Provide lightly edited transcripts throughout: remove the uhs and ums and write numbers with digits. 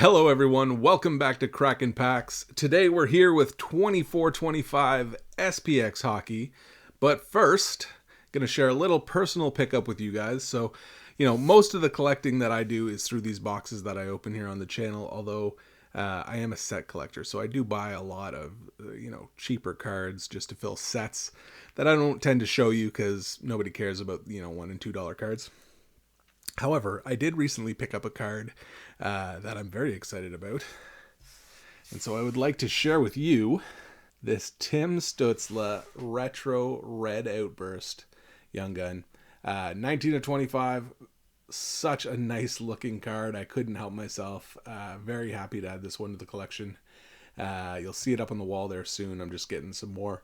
Hello everyone, welcome back to Kraken Packs. Today we're here with 24-25 SPX hockey, but first, going to share a little personal pickup with you guys. So, most of the collecting that I do is through these boxes that I open here on the channel, although I am a set collector, so I do buy a lot of, cheaper cards just to fill sets that I don't tend to show you because nobody cares about, $1 and $2 cards. However, I did recently pick up a card that I'm very excited about. And so I would like to share with you this Tim Stützle Retro Red Outburst Young Gun. 19-25, such a nice looking card. I couldn't help myself. Very happy to add this one to the collection. You'll see it up on the wall there soon. I'm just getting some more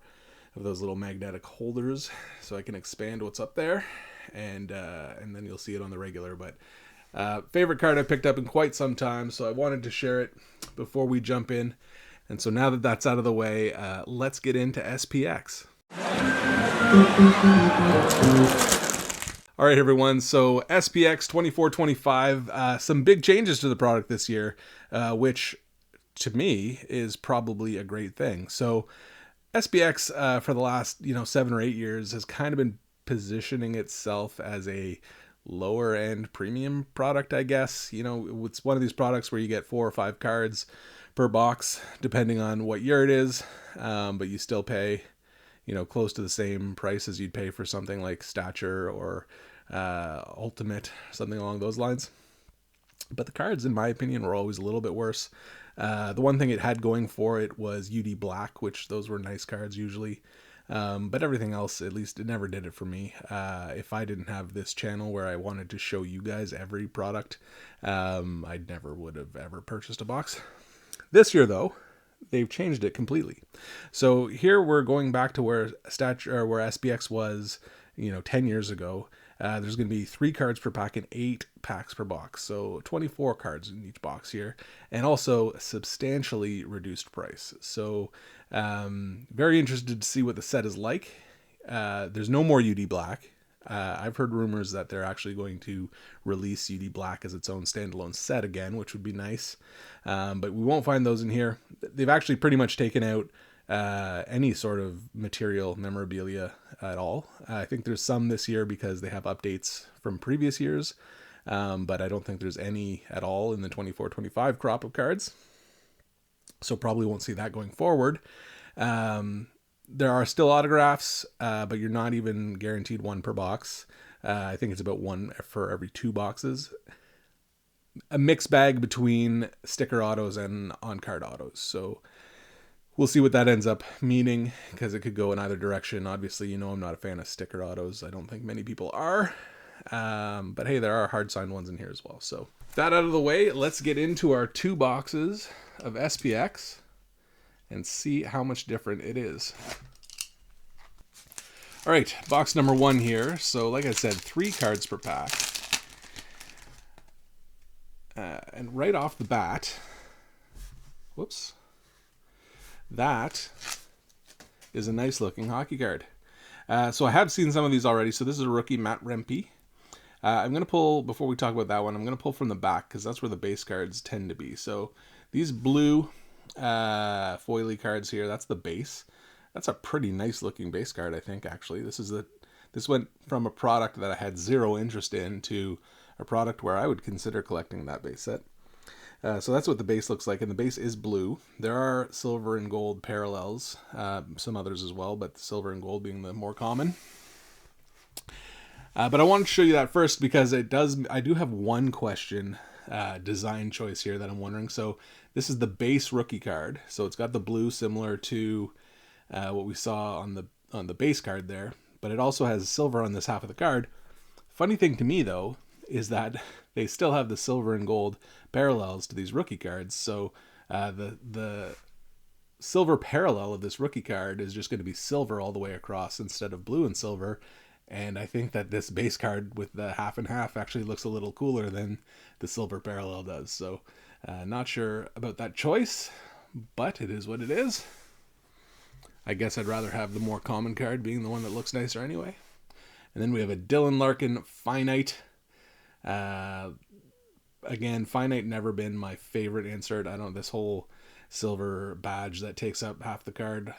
of those little magnetic holders so I can expand what's up there. And then you'll see it on the regular. But favorite card I picked up in quite some time, so I wanted to share it before we jump in. And so now that that's out of the way, let's get into SPX. All right, everyone. So SPX 24-25, some big changes to the product this year, which to me is probably a great thing. So SPX for the last 7 or 8 years has kind of been positioning itself as a lower end premium product, I guess. It's one of these products where you get 4 or 5 cards per box depending on what year it is, but you still pay close to the same price as you'd pay for something like Stature or Ultimate, something along those lines. But the cards, in my opinion, were always a little bit worse. The one thing it had going for it was UD Black, which those were nice cards usually. But everything else, at least, it never did it for me. If I didn't have this channel where I wanted to show you guys every product, I never would have ever purchased a box. This year, though, they've changed it completely. So here we're going back to where SPX was, 10 years ago. There's going to be 3 cards per pack and 8 packs per box. So 24 cards in each box here. And also a substantially reduced price. So very interested to see what the set is like. There's no more UD Black. I've heard rumors that they're actually going to release UD Black as its own standalone set again, which would be nice. But we won't find those in here. They've actually pretty much taken out any sort of material memorabilia at all. I think there's some this year because they have updates from previous years, but I don't think there's any at all in the 24-25 crop of cards. So probably won't see that going forward. There are still autographs, but you're not even guaranteed 1 per box. I think it's about 1 for every 2 boxes. A mixed bag between sticker autos and on-card autos. So we'll see what that ends up meaning, because it could go in either direction. Obviously, I'm not a fan of sticker autos. I don't think many people are. But hey, there are hard-signed ones in here as well. So that out of the way, let's get into our 2 boxes of SPX and see how much different it is. All right, box number 1 here. So like I said, 3 cards per pack. And right off the bat, that is a nice looking hockey card. So I have seen some of these already. So this is a rookie, Matt Rempe. I'm going to pull, before we talk about that one, I'm going to pull from the back because that's where the base cards tend to be. So these blue foily cards here, that's the base. That's a pretty nice looking base card, I think, actually. This went from a product that I had zero interest in to a product where I would consider collecting that base set. So that's what the base looks like, and the base is blue. There are silver and gold parallels, some others as well, but silver and gold being the more common. But I wanted to show you that first because I do have one question, design choice here that I'm wondering. So this is the base rookie card. So it's got the blue similar to what we saw on the base card there, but it also has silver on this half of the card. Funny thing to me though is that they still have the silver and gold parallels to these rookie cards. So the silver parallel of this rookie card is just going to be silver all the way across instead of blue and silver. And I think that this base card with the half and half actually looks a little cooler than the silver parallel does. So not sure about that choice, but it is what it is. I guess I'd rather have the more common card being the one that looks nicer anyway. And then we have a Dylan Larkin Finite. Again, Finite never been my favorite insert. I don't, this whole silver badge that takes up half the card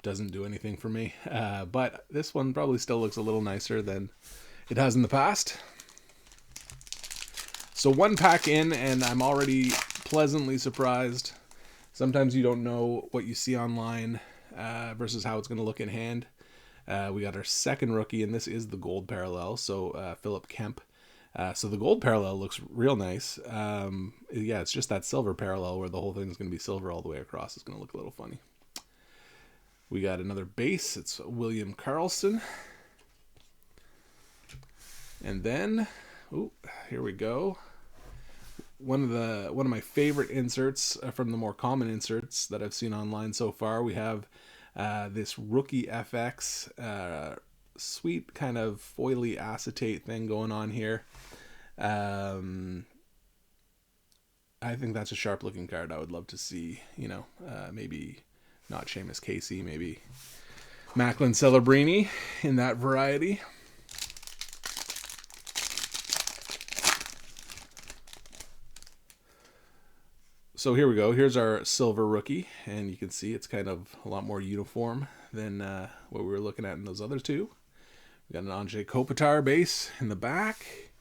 doesn't do anything for me. But this one probably still looks a little nicer than it has in the past. So one pack in and I'm already pleasantly surprised. Sometimes you don't know what you see online versus how it's going to look in hand. We got our second rookie, and this is the gold parallel, so Philip Kemp. So the gold parallel looks real nice. Yeah, it's just that silver parallel where the whole thing is going to be silver all the way across. It's going to look a little funny. We got another base. It's William Karlsson. And then, oh, here we go. One of my favorite inserts from the more common inserts that I've seen online so far. We have this Rookie FX sweet kind of foily acetate thing going on here. I think that's a sharp looking card. I would love to see, maybe not Seamus Casey, maybe Macklin Celebrini in that variety. So here we go. Here's our silver rookie, and you can see it's kind of a lot more uniform than what we were looking at in those other two. We got an Anze Kopitar base in the back,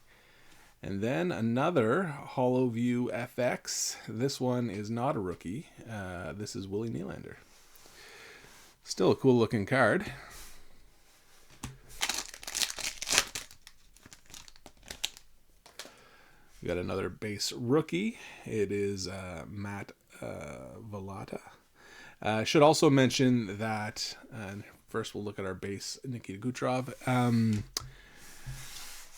and then another HoloView FX. This one is not a rookie. This is Willie Nylander. Still a cool looking card. We got another base rookie. It is Matt Velata. Should also mention that, first we'll look at our base Nikita Kucherov.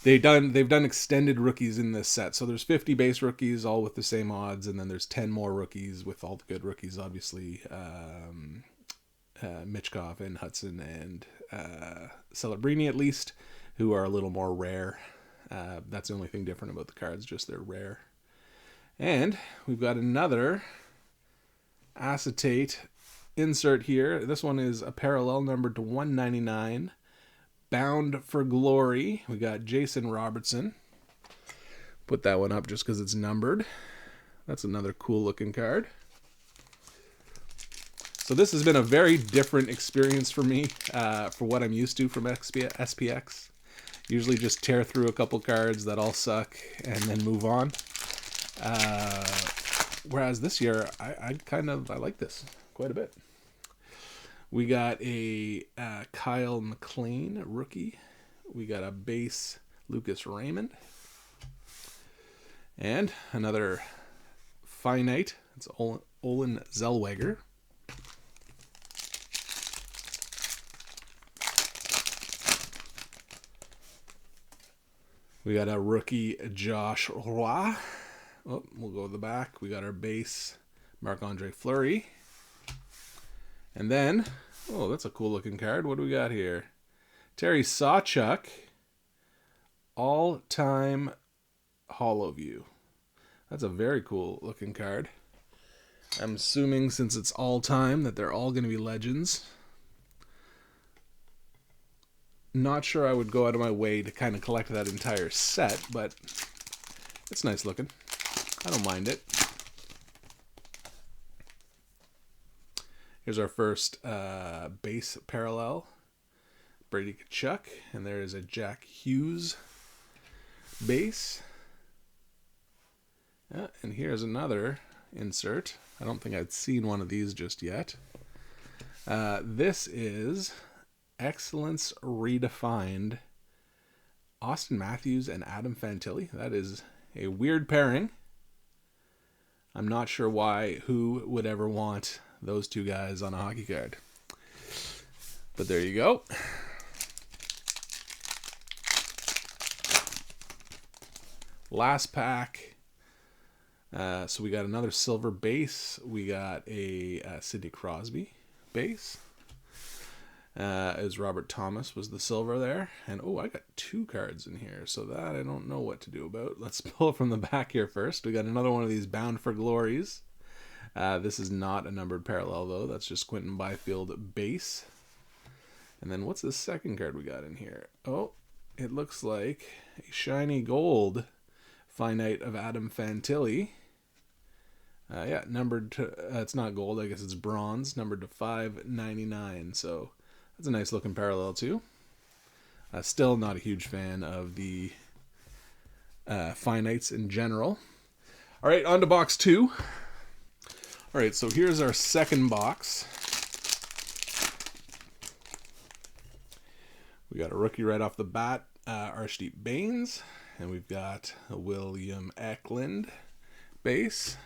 They've done extended rookies in this set. So there's 50 base rookies, all with the same odds, and then there's 10 more rookies with all the good rookies, obviously. Michkov and Hudson and Celebrini, at least, who are a little more rare. That's the only thing different about the cards, just they're rare. And we've got another acetate insert here. This one is a parallel numbered to 199. Bound for Glory. We got Jason Robertson. Put that one up just because it's numbered. That's another cool looking card. So this has been a very different experience for me for what I'm used to from SPX. Usually just tear through a couple cards that all suck and then move on. Whereas this year, I like this quite a bit. We got a Kyle McLean rookie. We got a base Lucas Raymond. And another Finite. It's Olin Zellweger. We got a rookie Josh Roy. Oh, we'll go to the back. We got our base Marc-Andre Fleury. And then, oh, that's a cool looking card. What do we got here? Terry Sawchuk. All-time HoloView. That's a very cool looking card. I'm assuming since it's all-time that they're all going to be legends. Not sure I would go out of my way to kind of collect that entire set, but it's nice looking. I don't mind it. Here's our first base parallel. Brady Tkachuk, and there is a Jack Hughes base. And here's another insert. I don't think I'd seen one of these just yet. This is Excellence Redefined. Austin Matthews and Adam Fantilli. That is a weird pairing. I'm not sure who would ever want those two guys on a hockey card. But there you go. Last pack. So we got another silver base. We got a Sidney Crosby base. As Robert Thomas was the silver there. And oh, I got two cards in here, so that I don't know what to do about. Let's pull it from the back here first. We got another one of these Bound for Glories. This is not a numbered parallel, though. That's just Quinton Byfield base. And then what's the second card we got in here? Oh, it looks like a shiny gold finite of Adam Fantilli. Yeah, numbered to, it's not gold, I guess it's bronze, numbered to 599. So that's a nice looking parallel too. Still not a huge fan of the finites in general. All right, on to box 2. All right, so here's our second box. We got a rookie right off the bat, Arshdeep Bains, and we've got a William Eklund base.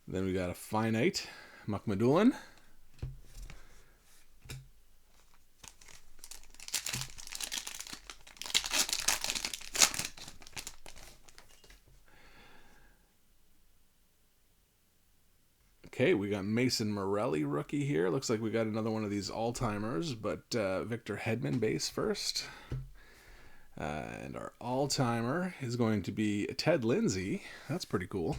Then we got a finite, Mukhamadullin. Okay, we got Mason Morelli rookie here. Looks like we got another one of these all-timers, but Victor Hedman base first. And our all-timer is going to be Ted Lindsay. That's pretty cool.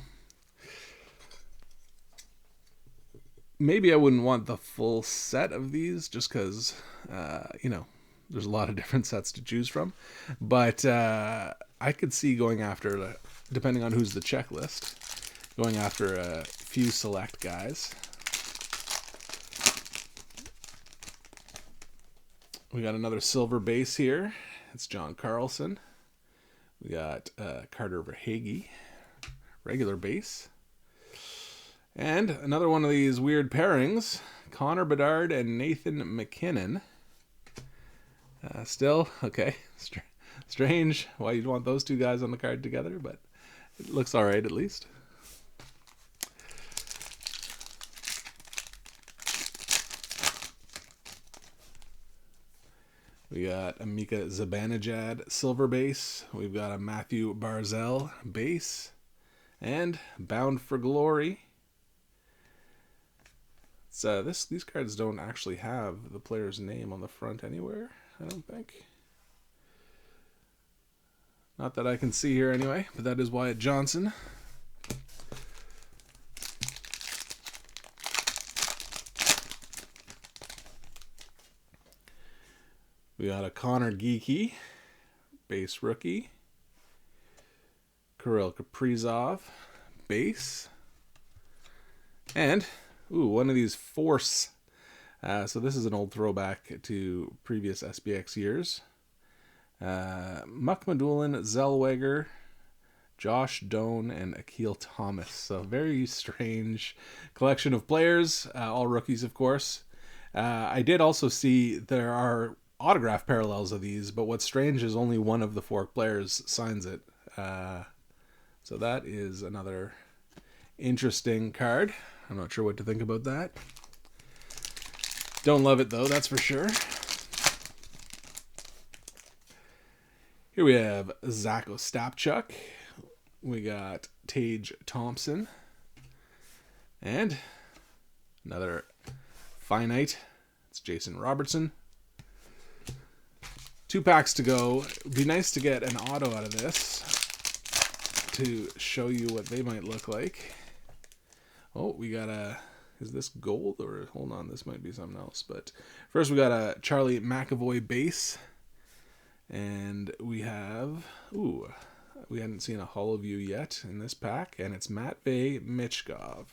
Maybe I wouldn't want the full set of these just because, there's a lot of different sets to choose from. But I could see going after, depending on who's the checklist, going after a few select guys. We got another silver base here. It's John Carlson. We got Carter Verhaeghe, regular base. And another one of these weird pairings, Connor Bedard and Nathan McKinnon. Still, okay, strange why you'd want those two guys on the card together, but it looks all right at least. We got a Mika Zibanejad silver base. We've got a Matthew Barzal base. And Bound for Glory. These cards don't actually have the player's name on the front anywhere, I don't think. Not that I can see here anyway, but that is Wyatt Johnson. We got a Connor Geekie, base rookie. Kirill Kaprizov, base. And, one of these Force. So this is an old throwback to previous SPX years. Mukhamadullin, Zellweger, Josh Doan, and Akil Thomas. So very strange collection of players, all rookies, of course. I did also see there are autograph parallels of these, but what's strange is only one of the 4 players signs it. So that is another interesting card. I'm not sure what to think about that. Don't love it though, that's for sure. Here we have Zach Ostapchuk. We got Tage Thompson. And another finite. It's Jason Robertson. 2 packs to go. It'd be nice to get an auto out of this to show you what they might look like. Oh, we got a... Is this gold or... Hold on, this might be something else. But first we got a Charlie McAvoy base. And we have... we hadn't seen a Holo View yet in this pack. And it's Matvey Michkov.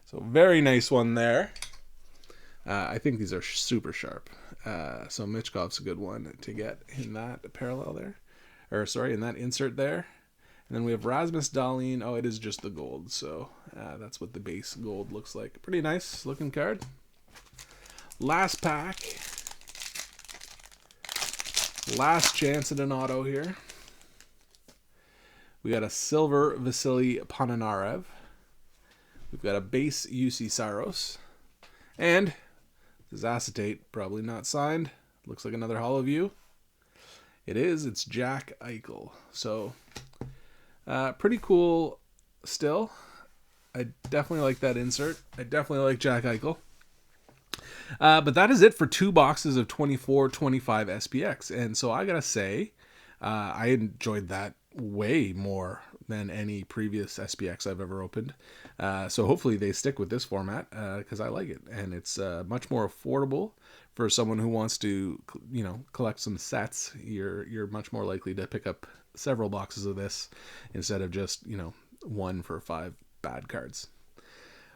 So very nice one there. I think these are super sharp. So Michkov's a good one to get in that parallel there. Or sorry, in that insert there. And then we have Rasmus Dahlin. Oh, it is just the gold. So that's what the base gold looks like. Pretty nice looking card. Last pack. Last chance at an auto here. We got a silver Vasily Pananarev. We've got a base UC Saros. And this is acetate, probably not signed. Looks like another Holo View. It is. It's Jack Eichel. So, pretty cool still. I definitely like that insert. I definitely like Jack Eichel. But that is it for 2 boxes of 24-25 SPX. And so I gotta say, I enjoyed that way more than any previous SPX I've ever opened. So hopefully they stick with this format because I like it. And it's much more affordable for someone who wants to, collect some sets. You're much more likely to pick up several boxes of this instead of just, 1 for 5 bad cards.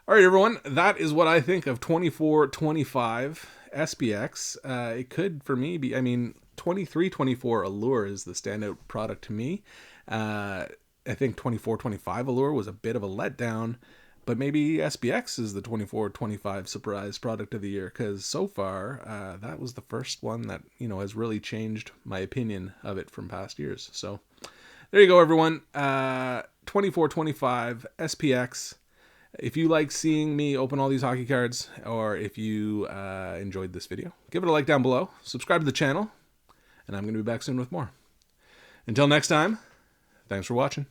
All right, everyone, that is what I think of 24-25 SPX. It could, for me, be, 23-24 Allure is the standout product to me. I think 24-25 Allure was a bit of a letdown, but maybe SPX is the 24-25 surprise product of the year, because so far, that was the first one that, has really changed my opinion of it from past years. So there you go, everyone. 24-25 SPX. If you like seeing me open all these hockey cards, or if you enjoyed this video, give it a like down below, subscribe to the channel, and I'm going to be back soon with more. Until next time, thanks for watching.